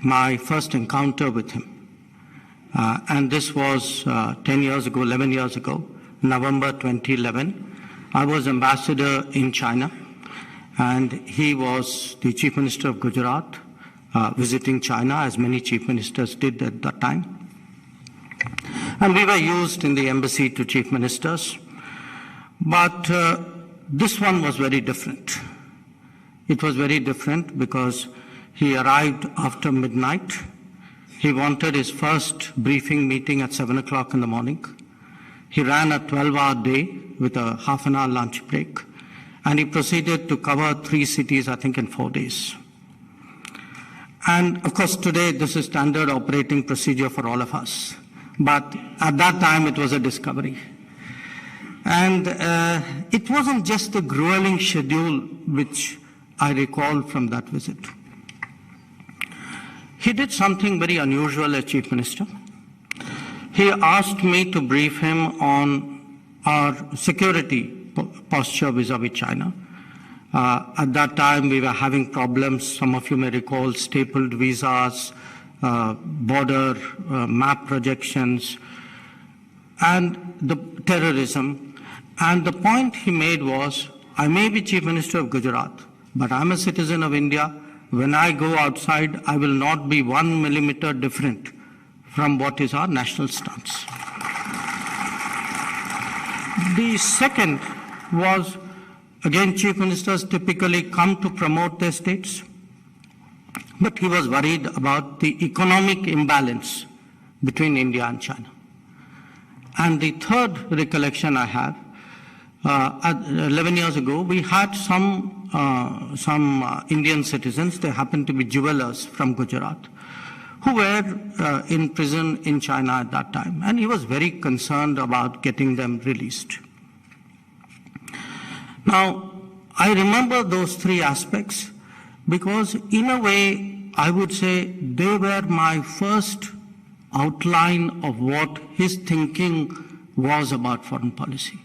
my first encounter with him. And this was 10 years ago, 11 years ago, November 2011. I was ambassador in China, and he was the Chief Minister of Gujarat, visiting China, as many Chief Ministers did at that time. And we were used in the embassy to Chief Ministers. But this one was very different. It was very different because he arrived after midnight. He wanted his first briefing meeting at 7 o'clock in the morning. He ran a 12-hour day with a half-an-hour lunch break. And he proceeded to cover 3 cities, I think, in 4 days. And, of course, today this is standard operating procedure for all of us. But at that time, it was a discovery. And it wasn't just the grueling schedule which I recall from that visit. He did something very unusual as Chief Minister. He asked me to brief him on our security posture vis-à-vis China. At that time, we were having problems. Some of you may recall stapled visas, border map projections, and the terrorism. And the point he made was, I may be Chief Minister of Gujarat, but I'm a citizen of India. When I go outside, I will not be 1 millimeter different from what is our national stance. The second was, again, Chief Ministers typically come to promote their states, but he was worried about the economic imbalance between India and China. And the third recollection I have, 11 years ago, we had some Indian citizens, they happened to be jewelers from Gujarat, who were in prison in China at that time. And he was very concerned about getting them released. Now, I remember those 3 aspects because, in a way, I would say they were my first outline of what his thinking was about foreign policy.